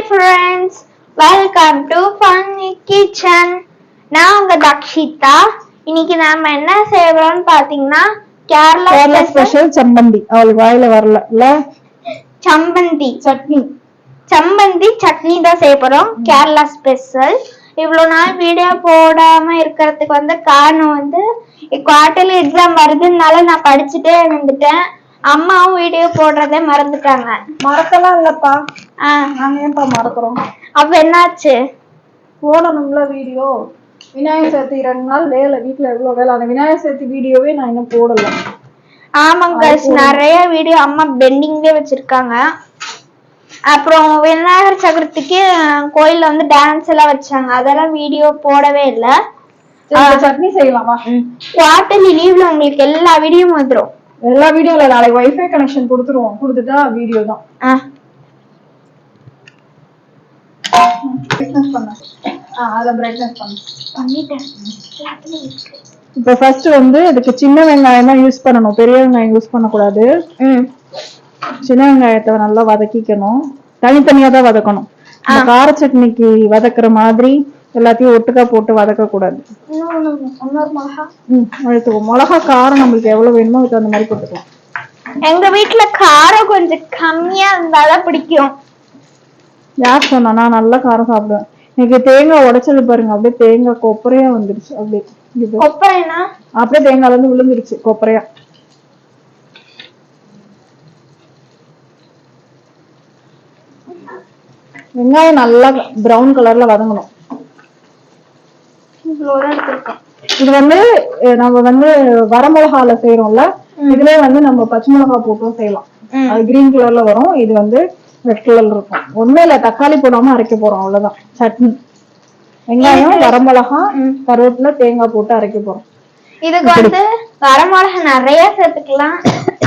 friends, welcome to Funny Kitchen. நான் உங்க தக்ஷிதா. இன்னைக்கு நாம என்ன செய்யறோம்னு பாத்தீங்கன்னா கேரளா ஸ்பெஷல் சம்பந்தி. அவளுக்கு வாயில வரல சம்பந்தி சட்னி தான் செய்ய போறோம். கேரளா ஸ்பெஷல். இவ்வளவு நாள் வீடியோ போடாம இருக்கிறதுக்கு காரணம் குவார்டர்லி எக்ஸாம் வருதுனால நான் படிச்சுட்டே இருந்துட்டேன். அம்மாவும் வீடியோ போடுறதே மறந்துட்டாங்க. மறக்கலாம் இல்லப்பா, நாங்க ஏன்பா மறக்கிறோம்? அப்ப என்னாச்சு? போடணும்ல வீடியோ. விநாயகர் சதுர்த்தி 2 நாள் வேலை, வீட்டுல எவ்வளவு வேலை. அந்த விநாயகர் சதுர்த்தி வீடியோவே நான் இன்னும் போடல. ஆமாங்க, நிறைய வீடியோ அம்மா பெண்டிங்லயே வச்சிருக்காங்க. அப்புறம் விநாயகர் சதுர்த்திக்கு கோயில்ல டான்ஸ் எல்லாம் வச்சாங்க, அதெல்லாம் வீடியோ போடவே இல்லை. சட்னி செய்யலாமா? குவார்டர்லி லீவ்ல உங்களுக்கு எல்லா வீடியோவும் வந்துடும். எல்லா வீடியோல நாளைக்கு வைஃபை கனெக்ஷன் கொடுத்துருவோம். கொடுத்துட்டா வீடியோ தான். இப்ப ஃபர்ஸ்ட் இதுக்கு சின்ன வெங்காயம் தான் யூஸ் பண்ணணும், பெரிய வெங்காயம் யூஸ் பண்ணக்கூடாது. சின்ன வெங்காயத்தை நல்லா வதக்கிக்கணும், தனித்தனியா தான் வதக்கணும். கார சட்னிக்கு வதக்குற மாதிரி எல்லாத்தையும் ஒட்டுக்கா போட்டு வதக்க கூடாது. மிளகா காரம் நம்மளுக்கு எவ்வளவு வேணுமோ அதுக்கு அந்த மாதிரி போட்டுக்கலாம். எங்க வீட்டுல காரம் கொஞ்சம் கம்மியா இருந்தாதான் பிடிக்கும். யார் சொன்னா? நான் நல்லா காரம் சாப்பிடுவேன். எனக்கு தேங்காய் உடைச்சது பாருங்க, அப்படியே தேங்காய் கொப்பரையா வந்துருச்சு. அப்படியே அப்படியே தேங்காய்ல விழுந்துருச்சு கொப்பரையா. வெங்காயம் நல்லா பிரவுன் கலர்ல வதங்கணும். இது நம்ம வரமிளகால செய்யறோம்ல, இதுலயே நம்ம பச்சை மிளகா போட்டும் செய்யலாம். அது கிரீன் கலர்ல வரும், இது ரெட் கலர்ல இருக்கும். ஒண்ணும் இல்ல, தக்காளி போடாம அரைக்க போறோம், அவ்வளவுதான் சட்னி. வெங்காயம், வரமிளகா, கருவேப்பிலை, தேங்காய் போட்டு அரைக்க போறோம். இதுக்கு வரமிளகா நிறைய சேர்த்துக்கலாம்.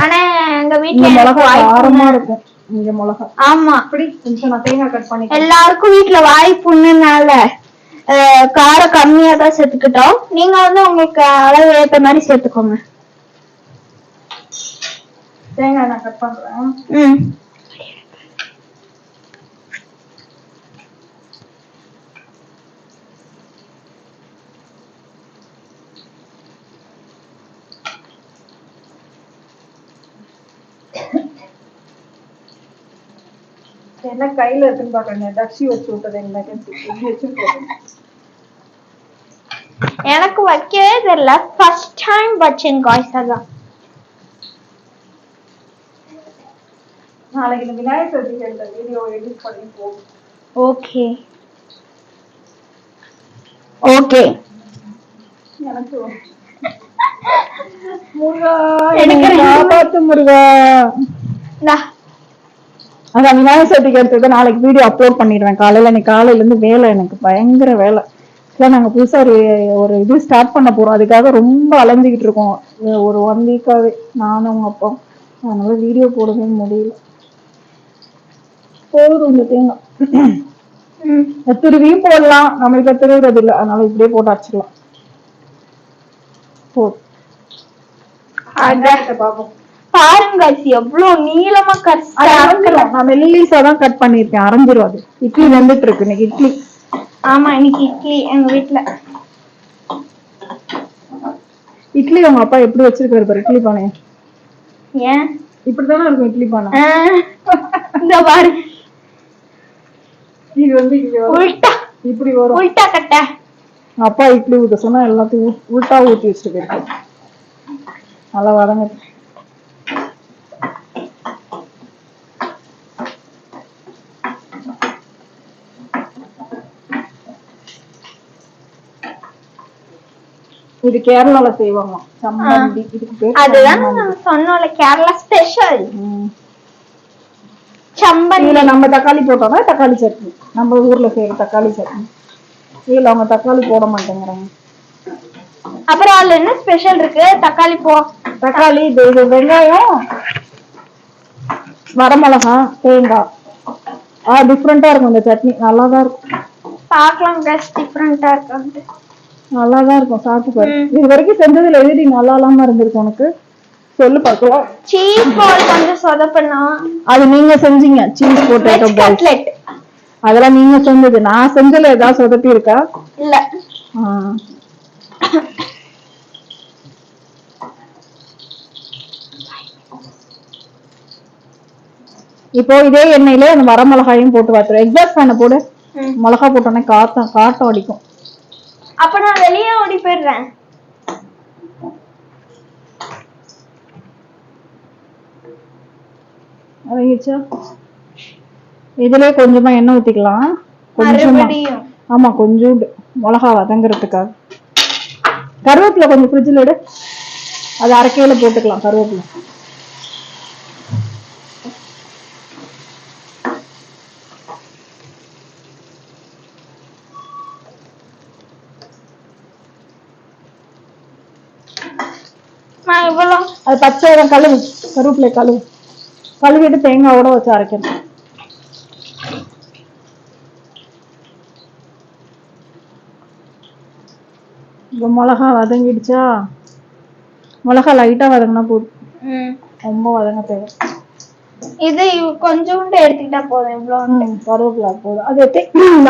ஆனா எங்க வீட்டுல மிளகா காரமா இருக்கும். இங்க மிளகா ஆமா, அப்படி கொஞ்சம் நான் தேங்காய் கட் பண்ணி. எல்லாருக்கும் வீட்டுல வாய்ப்புனால காரம் கம்மியா தான் சேர்த்துக்கிட்டோம். நீங்க உங்களுக்கு அளவு ஏற்ற மாதிரி சேர்த்துக்கோங்க. தேங்காய் நான் கட் பண்றேன். என்ன கையில இருக்குன்னு பாக்கங்க, தக்ஷி வச்சு விட்டது எனக்கு வைக்கவே தெரியல, ஃபர்ஸ்ட் டைம் வச்சேன் காய்ஸ். அதான் நாளைக்கு இந்த விநாயகர் சதுர்த்திக்கு இந்த வீடியோ எடிட் பண்ணி போடுவோம். Okay okay. எனக்கு முருகா, எனக்கு காப்பாத்து முருகா. அதான் விநாயகர் சதுர்த்திக்கு எடுத்தது நாளைக்கு வீடியோ அப்லோட் பண்ணிடுவேன். காலையில இருந்து வேலை, எனக்கு பயங்கர வேலை. நாங்க புதுசா ஒரு இது ஸ்டார்ட் பண்ண போறோம், அதுக்காக ரொம்ப அலைஞ்சுக்கிட்டு இருக்கோம். ஒரு 1 வீக்காவே நானும் உங்க அப்பா. அதனால வீடியோ போடவே முடியல. போதும் இந்த தேங்காய் திருவியும் போடலாம், நம்மளுக்கு திருவுறது இல்லை, அதனால இப்படியே போட்டு அரைச்சிக்கலாம். போதும். பாப்போம் பாருங்க எவ்வளவு நீளமா கட். நான் மெல்லிசா தான் கட் பண்ணிருக்கேன், அரைஞ்சிரும். அது இட்லி வந்துட்டு இருக்கு இன்னைக்கு. இட்லி. ஆமா, இன்னைக்கு இட்லி எங்க வீட்டுல. இட்லி உங்க அப்பா எப்படி வச்சிருக்காரு பாரு, இட்லி பானை. ஏன் இப்படித்தானே இருக்கும் இட்லி பானை? இந்த பாரு, இது உல்டா இப்படி வரும், உல்டா கட்ட. அப்பா இட்லி ஊத்த சொன்னா எல்லாத்தையும் உல்டா ஊத்தி வச்சுட்டு போயிருக்கேன். நல்லா வதங்க. இது கேரளால செய்வாங்க சம்பந்தி. இதுக்கு பேர் அதுதான் சொன்னோம்ல, கேரளா ஸ்பெஷல் சம்பந்தி. இதுல நம்ம தக்காளி போட்டோம்னா தக்காளி சட்னி, நம்ம ஊர்ல செய்யற தக்காளி சட்னி. இதுல அவங்க தக்காளி போட மாட்டேங்கிறாங்க. அப்புறம் அதுல என்ன ஸ்பெஷல் இருக்கு? தக்காளி, வெங்காயம், வரமிளகா, தேங்காய். டிஃப்ரெண்டா இருக்கும் இந்த சட்னி, நல்லாதான் இருக்கும். பாக்கலாம் டிஃப்ரெண்டா இருக்கு, நல்லாதான் இருக்கும். சாப்பிட்டு பாரு. இது வரைக்கும் செஞ்சதுல எது நல்லா இல்லாம இருந்திருக்கு உனக்கு? சொல்லு பாக்கலாம். சீஸ் பால் கொஞ்சம் சொதப்பணும். அது நீங்க செஞ்சீங்க, சீஸ் பொட்டேட்டோ பால். அதெல்லாம் நீங்க செஞ்சது. நான் செஞ்சல ஏதாவது சொதப்பி இருக்கா? இல்ல. இப்போ இதே எண்ணெயில அந்த வர மிளகாயும் போட்டு வச்சுரும். எக்ஸாஸ்ட் ஃபேனை போடு. மிளகா போட்டோன்னே காட்டம் அடிக்கும். அப்ப நான் வெளியே ஓடி போயிடுறேன். இதுல கொஞ்சமா எண்ணெய் ஊத்திக்கலாம். கொஞ்சமா. ஆமா, கொஞ்சம் மிளகா வதங்குறதுக்காக. கருவேப்பிலை கொஞ்சம் ஃப்ரிட்ஜ்ல எடு. அது அரை கிலோ போட்டுக்கலாம் கருவேப்பிலை. அது பச்சை கழுவு, கருவேப்பிலை கழுவிட்டு தேங்காயோட வச்சு அரைக்கணும். இப்போ மிளகா வதங்கிடுச்சா? மிளகா லைட்டா வதங்கினா போதும், ரொம்ப வதங்க தேவை. இது கொஞ்சோண்டு எடுத்துக்கிட்டா போதும். இவ்வளவு கருவேப்பிலை போதும்.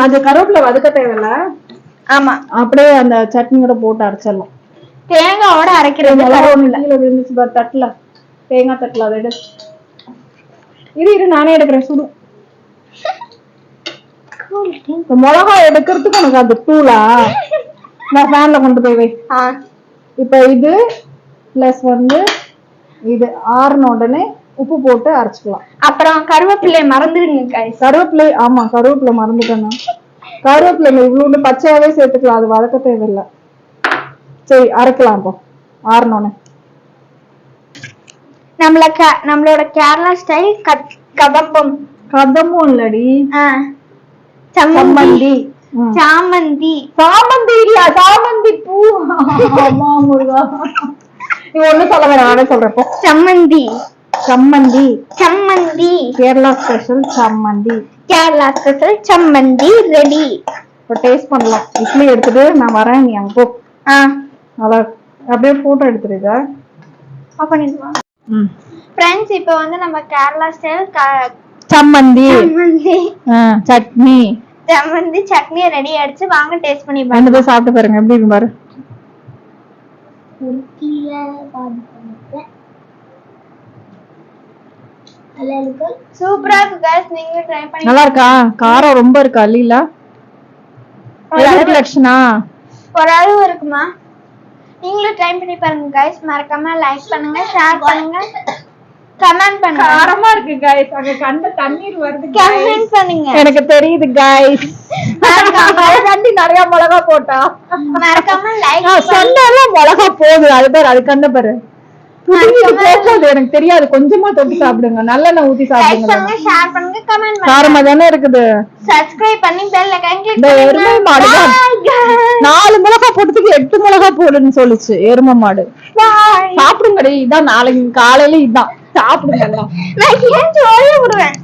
அது கருவேப்பிலை வதக்க தேவையில்ல. ஆமா, அப்படியே அந்த சட்னியோட போட்டு அரைச்சிடலாம். தேங்காயோட அரைக்கிறது தட்டுல, தேங்காய் தட்டுல அதை எடு. இரு நானே எடுக்கிறேன். சுடு. மிளகா எடுக்கிறதுக்கு உனக்கு அது தூளா? நான் ஃபேன்ல கொண்டு போய் வை. இப்ப இது பிளஸ் இது ஆறுன உடனே உப்பு போட்டு அரைச்சுக்கலாம். அப்புறம் கருவேப்பிலை மறந்துடுங்க. கருவேப்பிலை, ஆமா கருவேப்பிலை மறந்துட்டேன்னா. கருவேப்பிலை இவ்வளவு பச்சையாவே சேர்த்துக்கலாம், அது வதக்க தேவையில்லை. சரி, அரைக்கலாம். இப்போ ஆறணும்னு நம்மளோட கேரளா ஸ்டைல் கதம்பம் இல்லடி, சாமந்தி. சாமந்தி இல்ல, சாமந்தி பூ. அம்மா முருகா, நீ ஒண்ணு சொல்ல வேணாம், நானே சொல்றேன். சம்மந்தி கேரளா ஸ்பெஷல் சம்மந்தி ரெடி. இப்போ டேஸ்ட் பண்ணலாம். இட்லி எடுத்துட்டு நான் வரேன், நீ அங்க போ. அப்படியே போட்டோ எடுத்துருக்க. ஃப்ரெண்ட்ஸ், இப்போ நம்ம கேரளா ஸ்டைல் சம்மந்தி சட்னி ரெடி ஆயிடுச்சு. வாங்க டேஸ்ட் பண்ணி பாருங்க. சாப்பிட்டு பாருங்க, எப்படி இருக்கு பாரு. சூப்பரா இருக்கு गाइस, நீங்க ட்ரை பண்ணி. நல்லா இருக்கா? காரம் ரொம்ப இருக்கா? இல்ல ஒரு அளவு இருக்குமா? நீங்களும் ட்ரை பண்ணி பாருங்க गाइस. மறக்காம லைக் பண்ணுங்க, ஷேர் பண்ணுங்க, கமெண்ட் பண்ணுங்க. காரமா இருக்கு गाइस, அங்க கண்ட தண்ணீர் வருது. கமெண்ட் பண்ணுங்க. எனக்கு தெரியுது गाइस. கண்டி நிறைய மிளகா போட்டா. மறக்காம லைக் சொன்னால மிளகா போகுது. அது பாரு, அது கண்ட பாரு. எனக்கு தெரியாது, கொஞ்சமா தொட்டு சாப்பிடுங்க. நல்லெண்ணெய் ஊத்தி சாப்பிடுங்க. லைக் பண்ணுங்க, ஷேர் பண்ணுங்க, கமெண்ட் பண்ணுங்க. காரமா தானே இருக்குது. சப்ஸ்கிரைப் பண்ணி பெல் ஐகான் கிளிக் பண்ணுங்க. 4 மிளகா போட்டதுக்கு 8 மிளகா போடுன்னு சொல்லுச்சு எருமை மாடு. சாப்பிடுங்கடி, இதான் நாளைக்கு காலையில இதான் சாப்பிடுங்க. நான் ஏன் சோறு விடுவேன்.